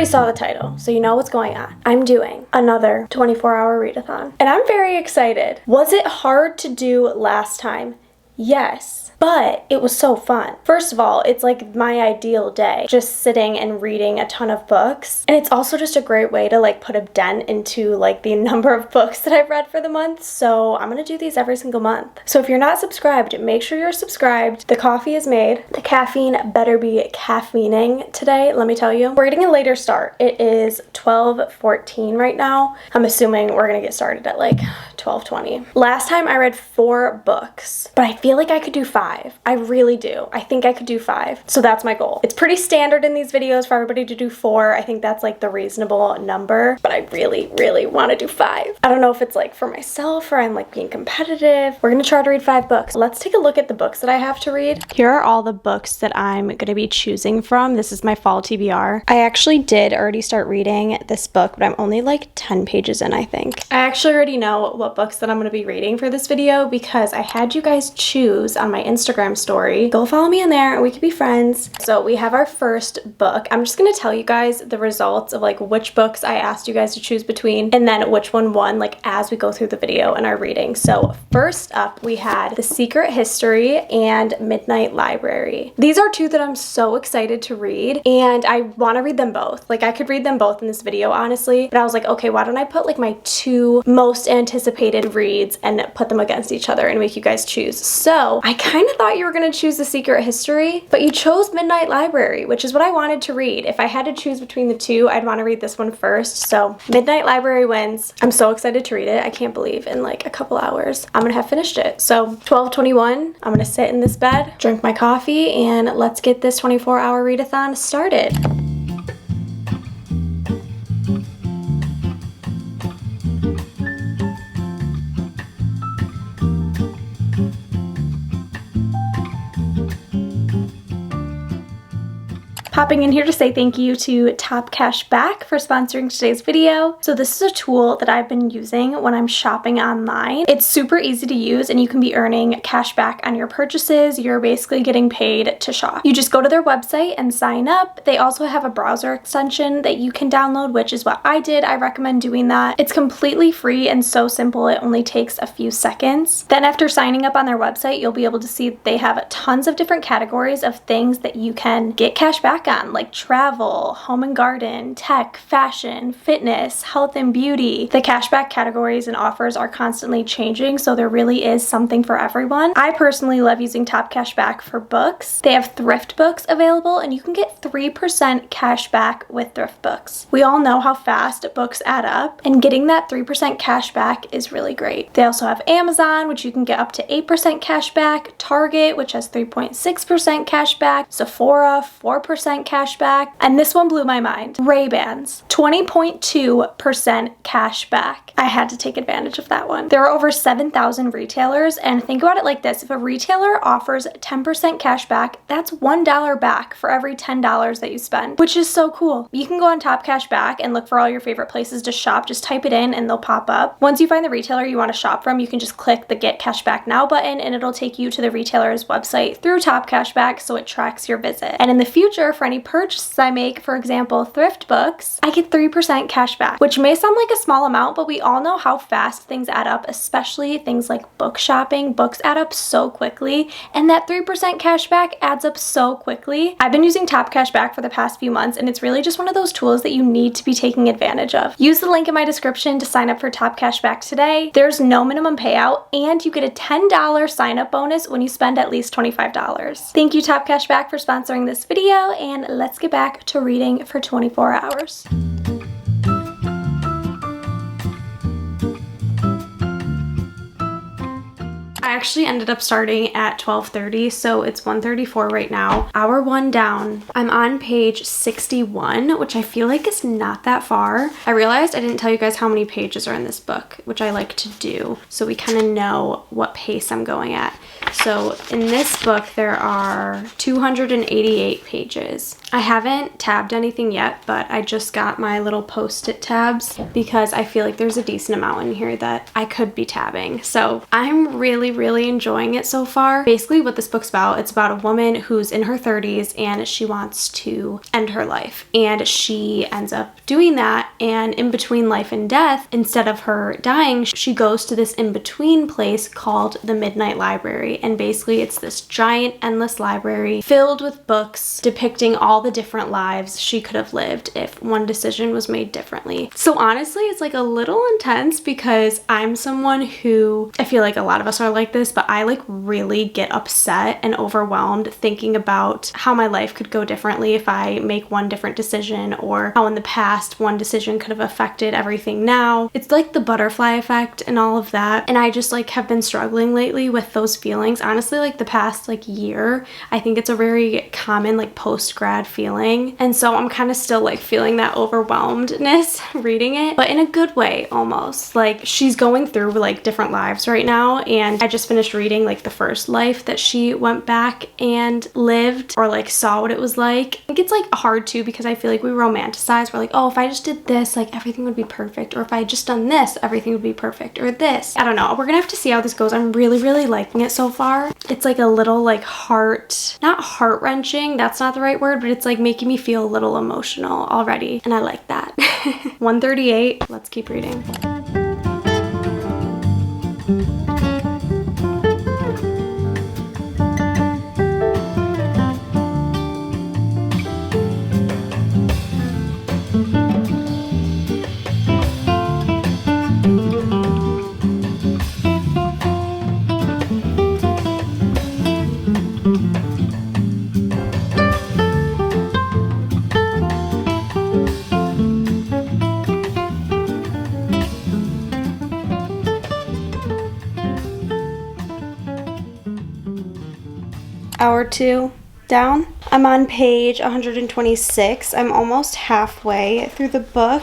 already saw the title, so you know what's going on. I'm doing another 24-hour readathon, and I'm very excited. Was it hard to do last time? Yes, but it was so fun. First of all, it's like my ideal day, just sitting and reading a ton of books. And it's also just a great way to like put a dent into like the number of books that I've read for the month. So I'm gonna do these every single month. So if you're not subscribed, make sure you're subscribed. The coffee is made. The caffeine better be caffeining today, let me tell you. We're getting a later start. It is 12:14 right now. I'm assuming we're gonna get started at like 12:20. Last time I read 4 books, but I feel like I could do 5. I really do. I think I could do 5. So that's my goal. It's pretty standard in these videos for everybody to do 4. I think that's like the reasonable number, but I really, really want to do 5. I don't know if it's like for myself or I'm like being competitive. We're gonna try to read 5 books. Let's take a look at the books that I have to read. Here are all the books that I'm gonna be choosing from. This is my fall TBR. I actually did already start reading this book, but I'm only like 10 pages in, I think. I actually already know what books that I'm gonna be reading for this video because I had you guys choose on my Instagram story. Go follow me in there and we could be friends. So we have our first book. I'm just gonna tell you guys the results of like which books I asked you guys to choose between and then which one won like as we go through the video and our reading. So first up we had The Secret History and Midnight Library. These are 2 that I'm so excited to read and I want to read them both. Like I could read them both in this video honestly, but I was like, okay, why don't I put like my 2 most anticipated reads and put them against each other and make you guys choose. So I kind of thought you were going to choose The Secret History, but you chose Midnight Library, which is what I wanted to read. If I had to choose between the 2, I'd want to read this one first. So Midnight Library wins. I'm so excited to read it. I can't believe in like a couple hours I'm going to have finished it. So 12:21, I'm going to sit in this bed, drink my coffee, and let's get this 24-hour readathon started. Popping in here to say thank you to topcashback for sponsoring today's video. So this is a tool that I've been using when I'm shopping online. It's super easy to use and you can be earning cash back on your purchases. You're basically getting paid to shop. You just go to their website and sign up. They also have a browser extension that you can download, which is what I did. I recommend doing that. It's completely free and so simple. It only takes a few seconds. Then after signing up on their website, you'll be able to see that they have tons of different categories of things that you can get cash back on, like travel, home and garden, tech, fashion, fitness, health and beauty. The cashback categories and offers are constantly changing, so there really is something for everyone. I personally love using Top Cashback for books. They have thrift books available and you can get 3% cash back with thrift books. We all know how fast books add up and getting that 3% cash back is really great. They also have Amazon, which you can get up to 8% cash back, Target, which has 3.6% cash back, Sephora, 4% cash back, and this one blew my mind. Ray-Bans, 20.2% cash back. I had to take advantage of that one. There are over 7,000 retailers, and think about it like this. If a retailer offers 10% cash back, that's $1 back for every $10 that you spend, which is so cool. You can go on Top Cashback and look for all your favorite places to shop. Just type it in and they'll pop up. Once you find the retailer you want to shop from, you can just click the Get Cashback Now button and it'll take you to the retailer's website through Top Cashback, so it tracks your visit. And in the future, for any purchases I make, for example, thrift books, I get 3% cash back, which may sound like a small amount, but we all know how fast things add up, especially things like book shopping. Books add up so quickly, and that 3% cash back adds up so quickly. I've been using Top Cashback for the past few months, and it's really just one of those tools that you need to be taking advantage of. Use the link in my description to sign up for Top Cashback today. There's no minimum payout, and you get a $10 sign-up bonus when you spend at least $25. Thank you, Top Cashback, for sponsoring this video, and let's get back to reading for 24 hours. I actually ended up starting at 12:30, so it's 1:34 right now. Hour 1 down. I'm on page 61, which I feel like is not that far. I realized I didn't tell you guys how many pages are in this book, which I like to do, so we kind of know what pace I'm going at. So in this book, there are 288 pages. I haven't tabbed anything yet, but I just got my little post-it tabs because I feel like there's a decent amount in here that I could be tabbing. So I'm really really enjoying it so far. Basically what this book's about, it's about a woman who's in her 30s and she wants to end her life. And she ends up doing that, and in between life and death, instead of her dying, she goes to this in-between place called the Midnight Library. And basically it's this giant endless library filled with books depicting all the different lives she could have lived if one decision was made differently. So honestly, it's like a little intense because I'm someone who, I feel like a lot of us are like this, but I like really get upset and overwhelmed thinking about how my life could go differently if I make one different decision, or how in the past one decision could have affected everything now. It's like the butterfly effect and all of that. And I just like have been struggling lately with those feelings. Honestly, like the past like year, I think it's a very common like post-grad feeling. And so I'm kind of still like feeling that overwhelmedness reading it, but in a good way almost. Like she's going through like different lives right now, and I just finished reading like the first life that she went back and lived, or like saw what it was like. I think it's like hard too because I feel like we romanticize, we're like, oh, if I just did this, like everything would be perfect, or if I had just done this, everything would be perfect, or this. I don't know, we're gonna have to see how this goes. I'm really liking it so far. It's like a little like not heart-wrenching, that's not the right word, but it's like making me feel a little emotional already, and I like that. 138, let's keep reading. Hour 2 down. I'm on page 126. I'm almost halfway through the book.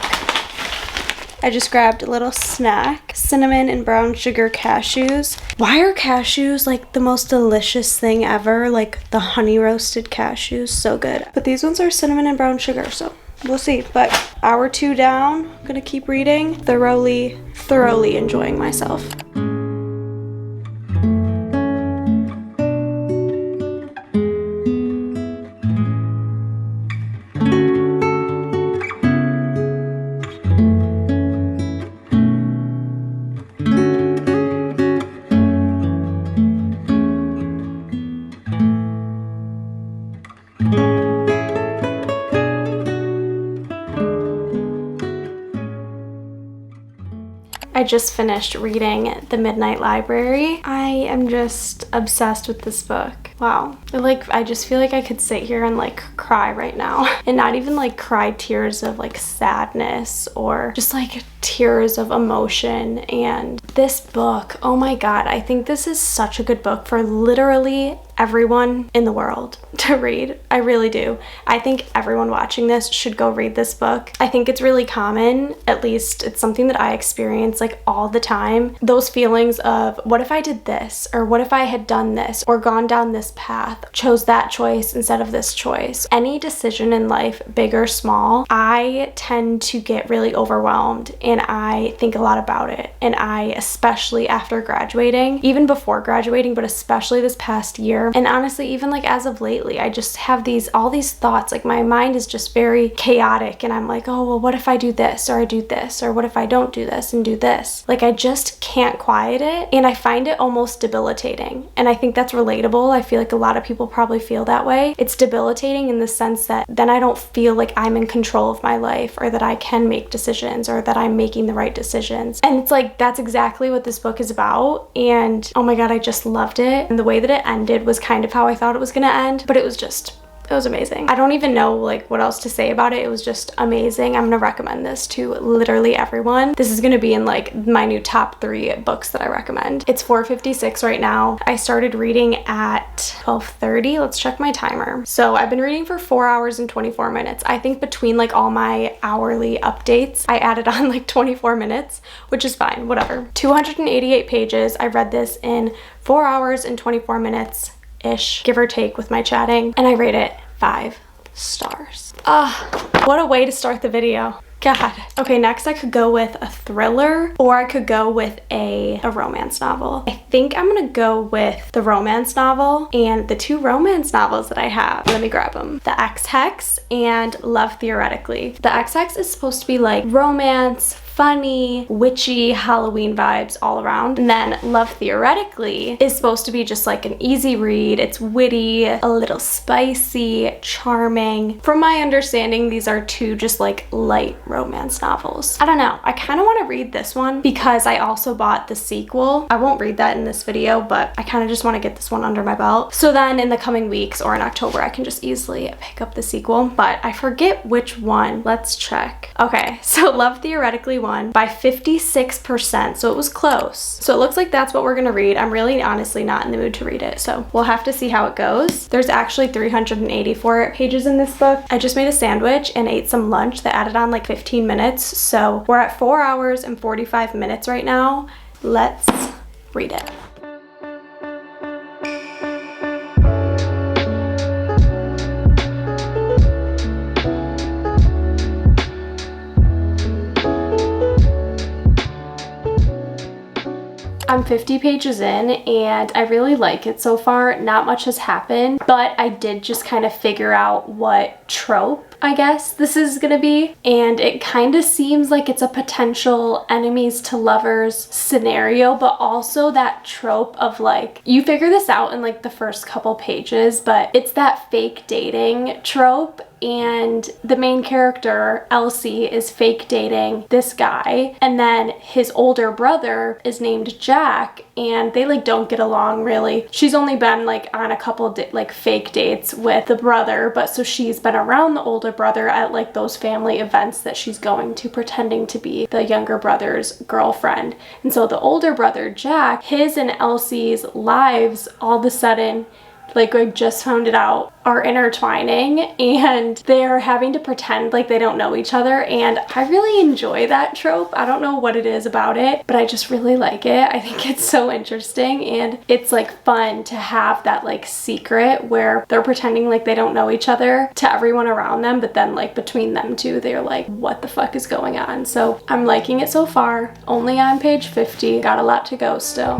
I just grabbed a little snack, cinnamon and brown sugar cashews. Why are cashews like the most delicious thing ever? Like the honey roasted cashews, so good. But these ones are cinnamon and brown sugar, so we'll see. But hour 2 down, I'm gonna keep reading. Thoroughly enjoying myself. I just finished reading The Midnight Library. I am just obsessed with this book. Wow. I just feel like I could sit here and like cry right now, and not even like cry tears of like sadness or just like tears of emotion. And this book, oh my god, I think this is such a good book for literally everyone in the world to read. I really do. I think everyone watching this should go read this book. I think it's really common, at least it's something that I experience like all the time. Those feelings of what if I did this, or what if I had done this, or gone down this path, chose that choice instead of this choice. Any decision in life, big or small, I tend to get really overwhelmed and I think a lot about it. And I, especially after graduating, even before graduating, but especially this past year, and honestly even like as of lately, I just have all these thoughts. Like my mind is just very chaotic, and I'm like, oh well, what if I do this, or I do this, or what if I don't do this and do this? Like I just can't quiet it, and I find it almost debilitating. And I think that's relatable. I feel like a lot of people probably feel that way. It's debilitating in the sense that then I don't feel like I'm in control of my life, or that I can make decisions, or that I'm making the right decisions. And it's like that's exactly what this book is about. And oh my god, I just loved it. And the way that it ended was kind of how I thought it was gonna end, but it was amazing. I don't even know like what else to say about it. It was just amazing. I'm gonna recommend this to literally everyone. This is gonna be in like my new top 3 books that I recommend. It's 4:56 right now. I started reading at 12:30. Let's check my timer. So I've been reading for 4 hours and 24 minutes. I think between like all my hourly updates, I added on like 24 minutes, which is fine, whatever. 288 pages. I read this in 4 hours and 24 minutes ish, give or take with my chatting, and I rate it 5 stars. What a way to start the video. God. Okay, next I could go with a thriller or I could go with a romance novel. I think I'm gonna go with the romance novel, and the two romance novels that I have, let me grab them. The X-Hex and Love Theoretically. The X-Hex is supposed to be like romance, funny, witchy, Halloween vibes all around. And then Love Theoretically is supposed to be just like an easy read. It's witty, a little spicy, charming. From my understanding, these are two just like light romance novels. I don't know. I kind of want to read this one because I also bought the sequel. I won't read that in this video, but I kind of just want to get this one under my belt. So then in the coming weeks or in October, I can just easily pick up the sequel, but I forget which one. Let's check. Okay, so Love Theoretically won by 56%, so it was close. So it looks like that's what we're gonna read. I'm really honestly not in the mood to read it, so we'll have to see how it goes. There's actually 384 pages in this book. I just made a sandwich and ate some lunch that added on like 15 minutes, so we're at 4 hours and 45 minutes right now. Let's read it. I'm 50 pages in and I really like it so far. Not much has happened, but I did just kind of figure out what trope, I guess, this is gonna be. And it kind of seems like it's a potential enemies to lovers scenario, but also that trope of like, you figure this out in like the first couple pages, but it's that fake dating trope. And the main character, Elsie, is fake dating this guy, and then his older brother is named Jack, and they like don't get along really. She's only been like on a couple like fake dates with the brother, but so she's been around the older brother at like those family events that she's going to, pretending to be the younger brother's girlfriend. And so the older brother, Jack, his and Elsie's lives all of a sudden, like I just found it out, are intertwining, and they're having to pretend like they don't know each other. And I really enjoy that trope. I don't know what it is about it, but I just really like it. I think it's so interesting, and it's like fun to have that like secret where they're pretending like they don't know each other to everyone around them, but then like between them two, they're like, what the fuck is going on? So I'm liking it so far. Only on page 50, got a lot to go still.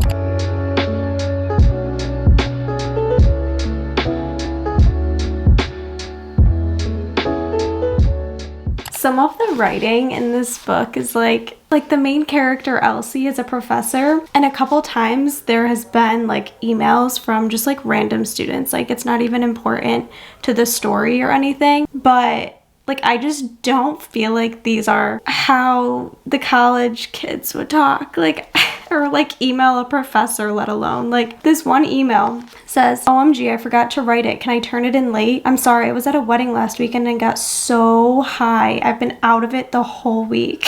Some of the writing in this book is like the main character Elsie is a professor, and a couple times there has been like emails from just like random students. Like it's not even important to the story or anything, but like I just don't feel like these are how the college kids would talk, like or like email a professor, let alone like this one email says, OMG, I forgot to write it. Can I turn it in late? I'm sorry, I was at a wedding last weekend and got so high. I've been out of it the whole week.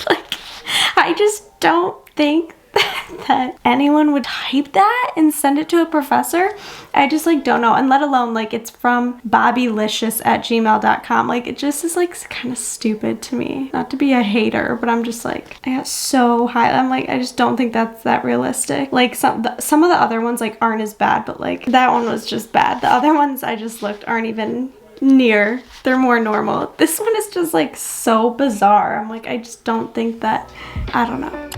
Like, I just don't think that anyone would type that and send it to a professor. I just like don't know, and let alone like it's from bobbylicious@gmail.com. Like it just is like kind of stupid to me. Not to be a hater, but I'm just like, I got so high. I'm like, I just don't think that's that realistic. Like some of the other ones like aren't as bad, but like that one was just bad. The other ones I just looked aren't even near. They're more normal. This one is just like so bizarre. I'm like, I just don't think that, I don't know.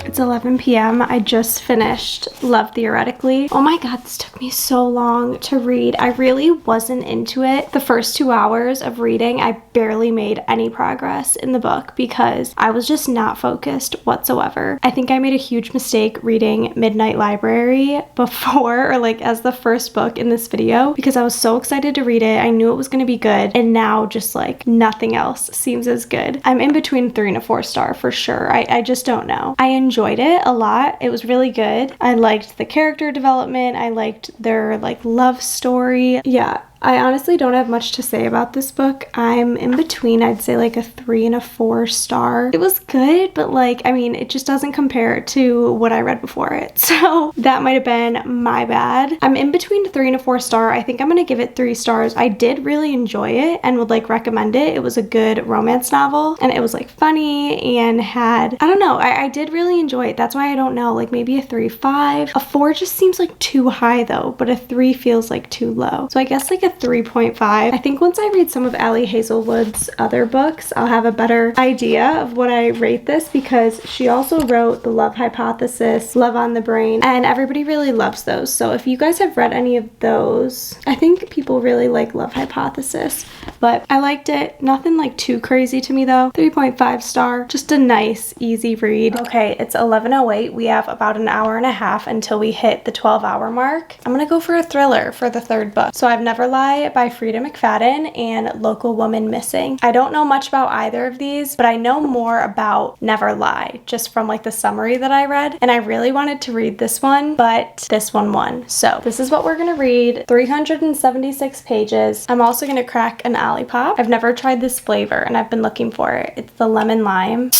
It's 11 p.m. I just finished Love Theoretically. Oh my god, this took me so long to read. I really wasn't into it. The first 2 hours of reading, I barely made any progress in the book because I was just not focused whatsoever. I think I made a huge mistake reading Midnight Library before, or like as the first book in this video, because I was so excited to read it. I knew it was going to be good, and now just like nothing else seems as good. I'm in between 3 and a 4 star for sure. I just don't know. I enjoyed it a lot. It was really good. I liked the character development. I liked their like love story. Yeah, I honestly don't have much to say about this book. I'm in between, I'd say like a 3 and a 4 star. It was good, but like, I mean, it just doesn't compare to what I read before it. So that might have been my bad. I'm in between a 3 and a 4 star. I think I'm gonna give it 3 stars. I did really enjoy it and would like recommend it. It was a good romance novel and it was like funny and had, I don't know, I did really enjoy it. That's why I don't know, like maybe a 3.5. A 4 just seems like too high though, but a 3 feels like too low. So I guess like a 3.5. I think once I read some of Ali Hazelwood's other books, I'll have a better idea of what I rate this, because she also wrote The Love Hypothesis, Love on the Brain, and everybody really loves those. So if you guys have read any of those, I think people really like Love Hypothesis, but I liked it. Nothing like too crazy to me though. 3.5 star, just a nice, easy read. Okay, it's 11:08. We have about an hour and a half until we hit the 12-hour mark. I'm gonna go for a thriller for the third book. So I have Never Lie by Frida McFadden and Local Woman Missing. I don't know much about either of these, but I know more about Never Lie just from like the summary that I read, and I really wanted to read this one, but this one won. So this is what we're gonna read. 376 pages. I'm also gonna crack an Olipop. I've never tried this flavor and I've been looking for it. It's the lemon lime.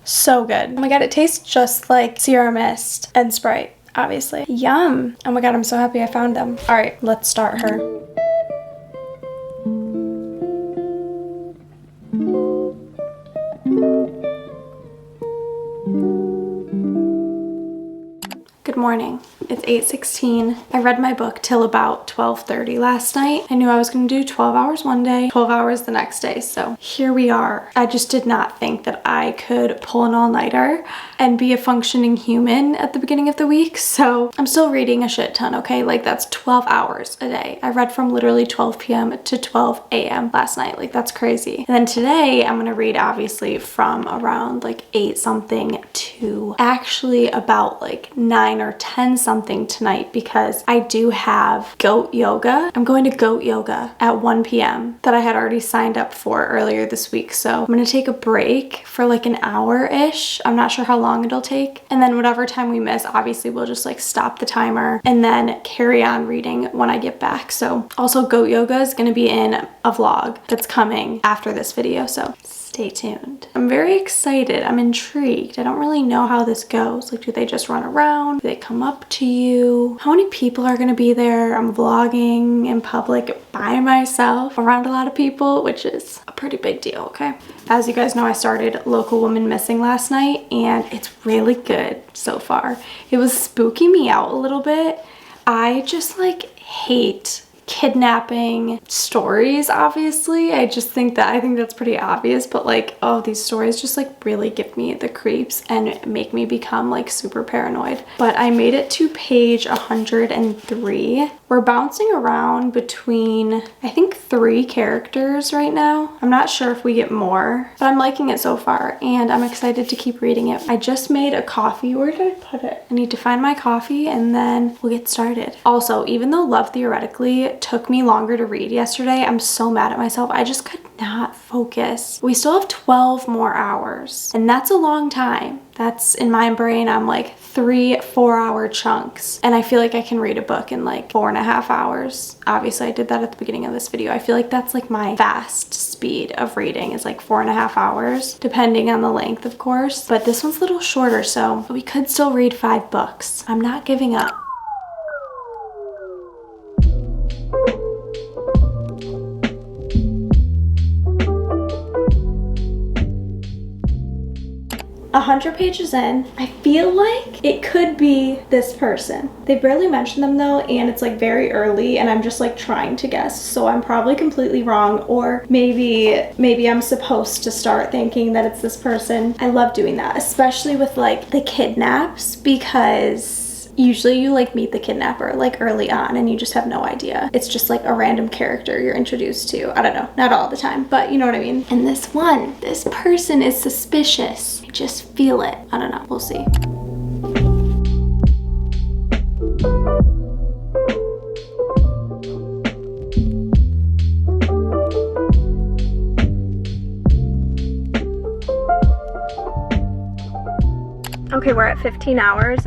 So good. Oh my god, it tastes just like Sierra Mist and Sprite, obviously. Yum. Oh my god, I'm so happy I found them. All right, let's start her. Good morning. It's 8:16. I read my book till about 12:30 last night. I knew I was going to do 12 hours one day, 12 hours the next day. So here we are. I just did not think that I could pull an all-nighter and be a functioning human at the beginning of the week. So I'm still reading a shit ton, okay? Like that's 12 hours a day. I read from literally 12 p.m. to 12 a.m. last night. Like that's crazy. And then today I'm going to read obviously from around like 8 something to actually about like 9 or 10 something tonight, because I do have goat yoga. I'm going to goat yoga at 1 p.m. that I had already signed up for earlier this week. So I'm going to take a break for like an hour-ish. I'm not sure how long it'll take. And then whatever time we miss, obviously we'll just like stop the timer and then carry on reading when I get back. So also goat yoga is going to be in a vlog that's coming after this video. So stay tuned. I'm very excited. I'm intrigued. I don't really know how this goes. Like, do they just run around? Do they come up to you? How many people are going to be there? I'm vlogging in public by myself around a lot of people, which is a pretty big deal, okay? As you guys know, I started Local Woman Missing last night, and it's really good so far. It was spooking me out a little bit. I just like hate kidnapping stories, obviously. I think that's pretty obvious, but like, oh, these stories just like really give me the creeps and make me become like super paranoid. But I made it to page 103. We're bouncing around between, I think, 3 characters right now. I'm not sure if we get more, but I'm liking it so far and I'm excited to keep reading it. I just made a coffee. Where did I put it? I need to find my coffee and then we'll get started. Also, even though Love Theoretically took me longer to read yesterday, I'm so mad at myself. I just could not focus. We still have 12 more hours and that's a long time. That's, in my brain, I'm like 3 4-hour chunks, and I feel like I can read a book in like 4.5 hours. Obviously I did that at the beginning of this video. I feel like that's like my fast speed of reading is like 4.5 hours, depending on the length of course, but this one's a little shorter, so we could still read 5 books. I'm not giving up. A 100 pages in, I feel like it could be this person. They barely mention them though, and it's like very early and I'm just like trying to guess, so I'm probably completely wrong, or maybe I'm supposed to start thinking that it's this person. I love doing that, especially with like the kidnaps, because usually you like meet the kidnapper like early on and you just have no idea. It's just like a random character you're introduced to. I don't know, not all the time, but you know what I mean. And this person is suspicious. I just feel it. I don't know, we'll see. Okay, we're at 15 hours.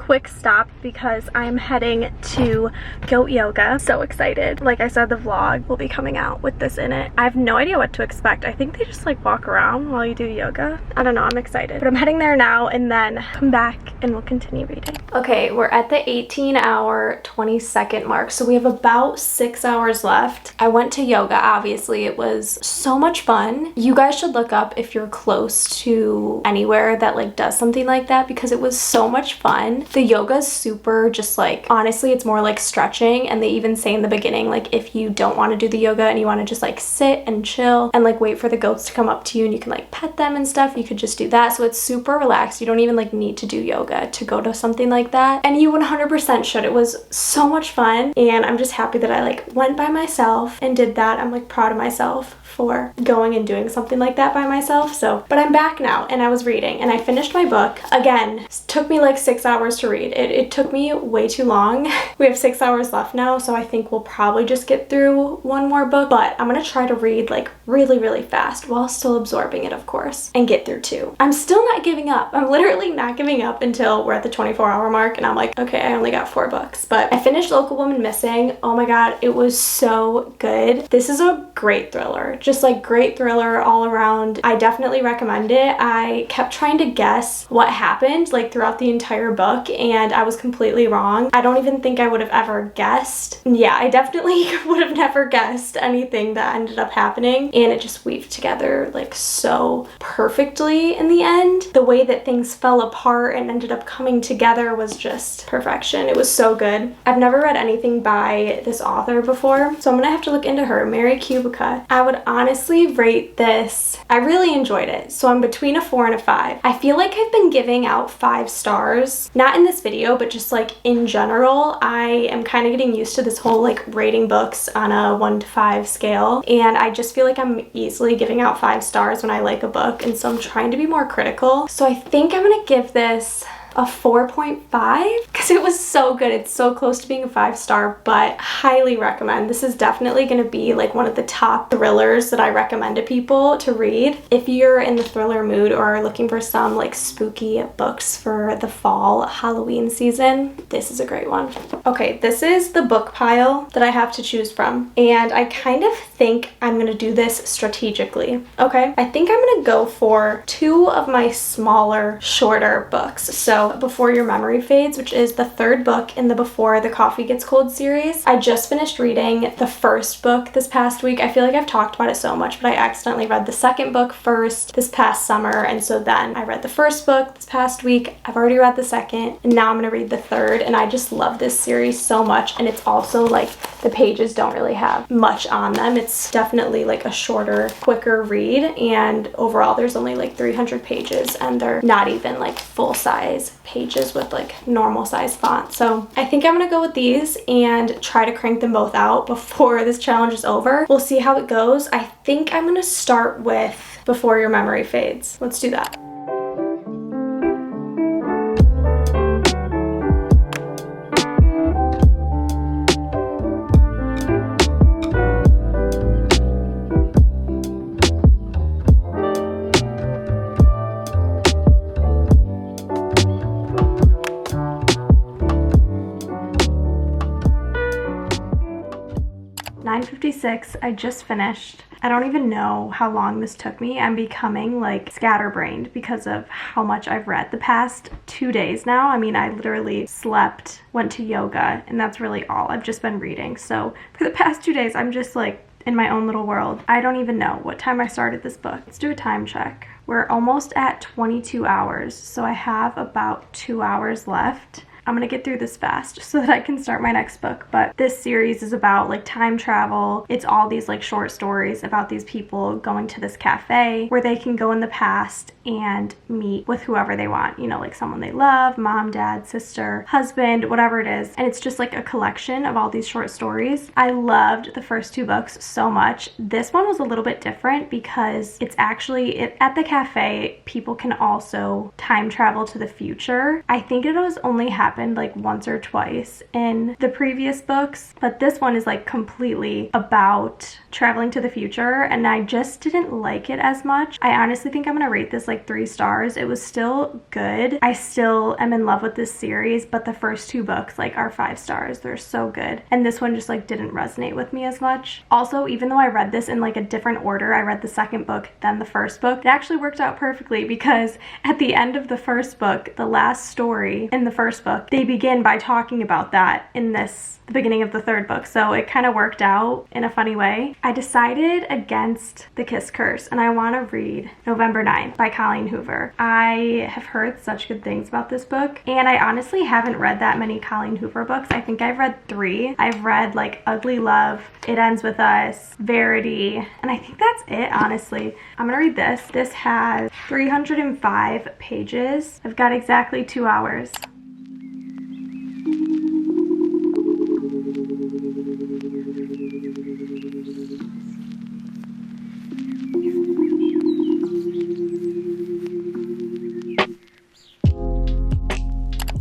quick stop because I'm heading to goat yoga. So excited. Like I said, the vlog will be coming out with this in it. I have no idea what to expect. I think they just like walk around while you do yoga. I don't know, I'm excited. But I'm heading there now and then come back and we'll continue reading. Okay, we're at the 18-hour 20-second mark. So we have about 6 hours left. I went to yoga, obviously. It was so much fun. You guys should look up if you're close to anywhere that like does something like that because it was so much fun. The yoga is super just like, honestly, it's more like stretching, and they even say in the beginning, like if you don't want to do the yoga and you want to just like sit and chill and like wait for the goats to come up to you and you can like pet them and stuff, you could just do that. So it's super relaxed. You don't even like need to do yoga to go to something like that, and you 100% should. It was so much fun, and I'm just happy that I like went by myself and did that. I'm like proud of myself for going and doing something like that by myself. So, but I'm back now and I was reading and I finished my book. Again, it took me like 6 hours to read. It took me way too long. We have 6 hours left now, so I think we'll probably just get through one more book, but I'm gonna try to read like really fast while still absorbing it, of course, and get through 2. I'm still not giving up. I'm literally not giving up until we're at the 24-hour mark and I'm like, okay, I only got 4 books. But I finished Local Woman Missing. Oh my god, it was so good. This is a great thriller. Just like great thriller all around. I definitely recommend it. I kept trying to guess what happened like throughout the entire book and I was completely wrong. I don't even think I would have ever guessed. Yeah, I definitely would have never guessed anything that ended up happening, and it just weaved together like so perfectly in the end. The way that things fell apart and ended up coming together was just perfection. It was so good. I've never read anything by this author before, so I'm gonna have to look into her. Mary Kubica. I would honestly rate this, I really enjoyed it, so I'm between a 4 and a 5. I feel like I've been giving out 5 stars, not in this video, but just like in general. I am kind of getting used to this whole like rating books on a 1 to 5 scale, and I just feel like I'm easily giving out 5 stars when I like a book, and so I'm trying to be more critical. So I think I'm gonna give this a 4.5 because it was so good. It's so close to being a 5-star, but highly recommend. This is definitely going to be like one of the top thrillers that I recommend to people to read. If you're in the thriller mood or are looking for some like spooky books for the fall Halloween season, this is a great one. Okay, this is the book pile that I have to choose from, and I kind of think I'm going to do this strategically. Okay, I think I'm going to go for 2 of my smaller, shorter books. So Before Your Memory Fades, which is the 3rd book in the Before the Coffee Gets Cold series. I just finished reading the 1st book this past week. I feel like I've talked about it so much, but I accidentally read the 2nd book first this past summer, and so then I read the 1st book this past week. I've already read the 2nd, and now I'm gonna read the 3rd, and I just love this series so much. And it's also like the pages don't really have much on them. It's definitely like a shorter, quicker read, and overall there's only like 300 pages, and they're not even like full-size pages with like normal size font. So I think I'm gonna go with these and try to crank them both out before this challenge is over. We'll see how it goes. I think I'm gonna start with Before Your Memory Fades. Let's do that. I just finished. I don't even know how long this took me. I'm becoming like scatterbrained because of how much I've read the past 2 days now. I mean, I literally slept, went to yoga, and that's really all. I've just been reading. So for the past 2 days, I'm just like in my own little world. I don't even know what time I started this book. Let's do a time check. We're almost at 22 hours, so I have about 2 hours left. I'm gonna get through this fast so that I can start my next book. But this series is about like time travel. It's all these like short stories about these people going to this cafe where they can go in the past and meet with whoever they want, you know, like someone they love, mom, dad, sister, husband, whatever it is. And it's just like a collection of all these short stories. I loved the first 2 books so much. This one was a little bit different because it's actually at the cafe, people can also time travel to the future. I think it was only happening happened like once or twice in the previous books, but this one is like completely about traveling to the future, and I just didn't like it as much. I honestly think I'm gonna rate this like 3 stars. It was still good. I still am in love with this series, but the first 2 books like are 5 stars. They're so good. And this one just like didn't resonate with me as much. Also, even though I read this in like a different order, I read the second book then the first book, it actually worked out perfectly because at the end of the first book, the last story in the first book, they begin by talking about that in the beginning of the third book. So it kind of worked out in a funny way. I decided against The Kiss Curse, and I want to read November 9th by Colleen Hoover. I have heard such good things about this book, and I honestly haven't read that many Colleen Hoover books. I think I've read 3. I've read like Ugly Love, It Ends With Us, Verity, and I think that's it, honestly. I'm gonna read this. This has 305 pages. I've got exactly 2 hours.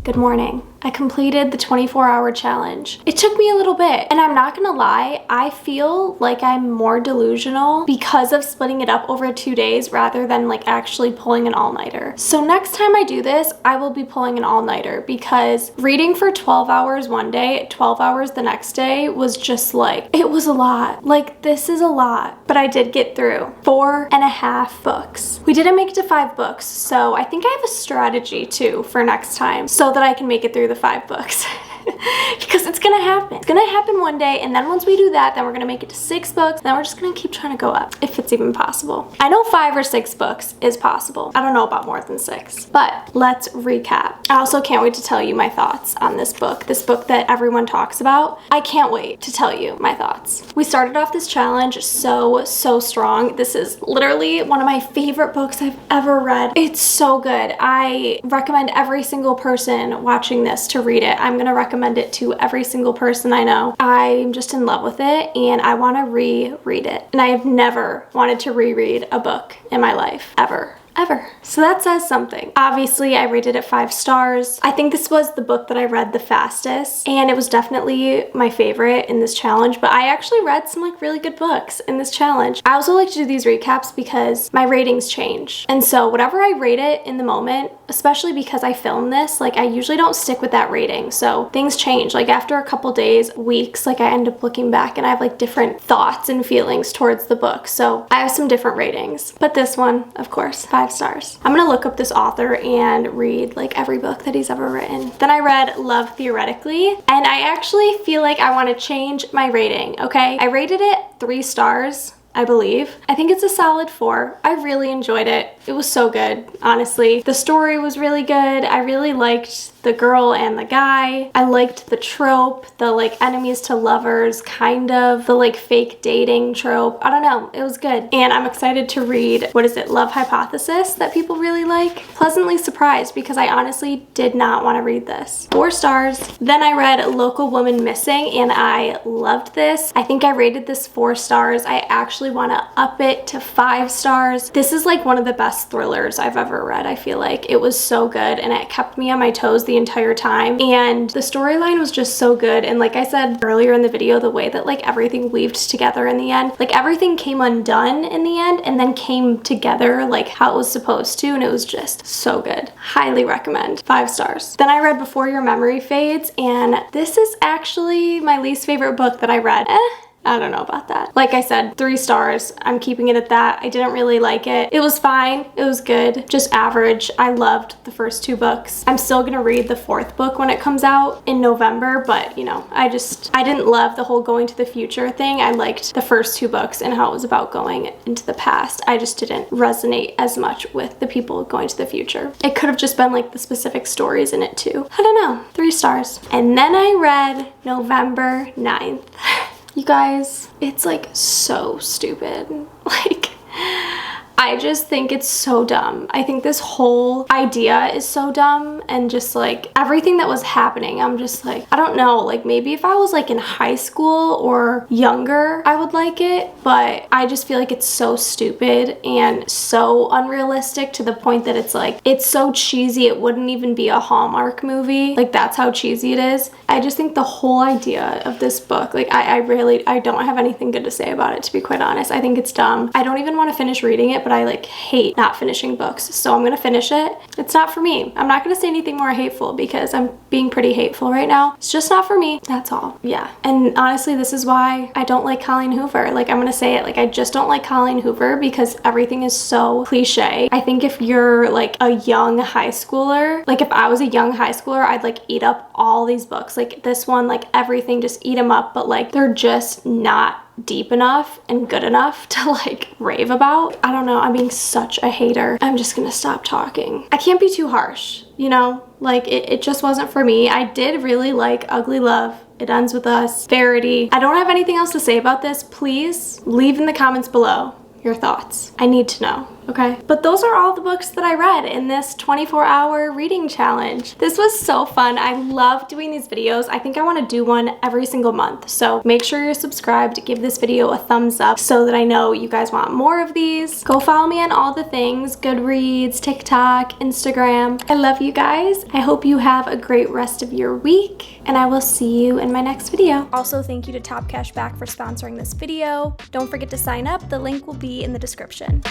Good morning. I completed the 24-hour challenge. It took me a little bit, and I'm not gonna lie, I feel like I'm more delusional because of splitting it up over 2 days rather than like actually pulling an all-nighter. So next time I do this, I will be pulling an all-nighter, because reading for 12 hours one day, 12 hours the next day was just like, it was a lot. Like, this is a lot. But I did get through 4.5 books. We didn't make it to 5 books, so I think I have a strategy too for next time so that I can make it through the 5 books. Because it's gonna happen. It's gonna happen one day, and then once we do that, then we're gonna make it to 6 books, then we're just gonna keep trying to go up, if it's even possible. I know 5 or 6 books is possible. I don't know about more than 6. But let's recap. I also can't wait to tell you my thoughts on this book that everyone talks about. I can't wait to tell you my thoughts. We started off this challenge so strong. This is literally one of my favorite books I've ever read. It's so good. I recommend every single person watching this to read it. I'm gonna recommend it to every single person I know. I'm just in love with it, and I want to reread it. And I have never wanted to reread a book in my life, ever. So that says something. Obviously, I rated it 5 stars. I think this was the book that I read the fastest, and it was definitely my favorite in this challenge, but I actually read some like really good books in this challenge. I also like to do these recaps because my ratings change. And so whatever I rate it in the moment, especially because I filmed this, like I usually don't stick with that rating. So things change. Like after a couple days, weeks, like I end up looking back and I have like different thoughts and feelings towards the book. So I have some different ratings, but this one, of course, 5 stars. I'm gonna look up this author and read like every book that he's ever written. Then I read Love Theoretically, and I actually feel like I want to change my rating, okay? I rated it 3 stars, I believe. I think it's a solid 4. I really enjoyed it. It was so good, honestly. The story was really good. I really liked the girl and the guy. I liked the trope, the like enemies to lovers, kind of the like fake dating trope. I don't know, it was good. And I'm excited to read, what is it, Love Hypothesis, that people really like. Pleasantly surprised because I honestly did not want to read this. 4 stars. Then I read Local Woman Missing, and I loved this. I think I rated this 4 stars. I actually want to up it to 5 stars. This is like one of the best thrillers I've ever read. I feel like it was so good, and it kept me on my toes the entire time, and the storyline was just so good. And like I said earlier in the video, the way that like everything weaved together in the end, like everything came undone in the end and then came together like how it was supposed to, and it was just so good. Highly recommend. 5 stars. Then I read Before Your Memory Fades, and this is actually my least favorite book that I read. I don't know about that. Like I said, 3 stars. I'm keeping it at that. I didn't really like it. It was fine. It was good. Just average. I loved the first 2 books. I'm still gonna read the 4th book when it comes out in November, but you know, I didn't love the whole going to the future thing. I liked the first 2 books and how it was about going into the past. I just didn't resonate as much with the people going to the future. It could have just been like the specific stories in it too. I don't know. 3 stars. And then I read November 9th. You guys, it's like so stupid. Like, I just think it's so dumb. I think this whole idea is so dumb, and just like everything that was happening, I'm just like, I don't know, like maybe if I was like in high school or younger, I would like it, but I just feel like it's so stupid and so unrealistic to the point that it's like, it's so cheesy it wouldn't even be a Hallmark movie. Like that's how cheesy it is. I just think the whole idea of this book, like I don't have anything good to say about it, to be quite honest. I think it's dumb. I don't even want to finish reading it, but I like hate not finishing books, so I'm gonna finish it. It's not for me. I'm not gonna say anything more hateful because I'm being pretty hateful right now. It's just not for me. That's all. Yeah. And honestly, this is why I don't like Colleen Hoover. Like I'm gonna say it, like I just don't like Colleen Hoover because everything is so cliche. I think if you're like a young high schooler, like if I was a young high schooler, I'd like eat up all these books. Like this one, like everything, just eat them up, but like they're just not deep enough and good enough to like rave about. I don't know, I'm being such a hater. I'm just gonna stop talking. I can't be too harsh, you know? Like it just wasn't for me. I did really like Ugly Love. It Ends With Us, Verity. I don't have anything else to say about this. Please leave in the comments below your thoughts. I need to know, okay? But those are all the books that I read in this 24-hour reading challenge. This was so fun. I love doing these videos. I think I want to do one every single month. So make sure you're subscribed, give this video a thumbs up so that I know you guys want more of these. Go follow me on all the things, Goodreads, TikTok, Instagram. I love you guys. I hope you have a great rest of your week, and I will see you in my next video. Also, thank you to Top Cashback for sponsoring this video. Don't forget to sign up. The link will be in the description.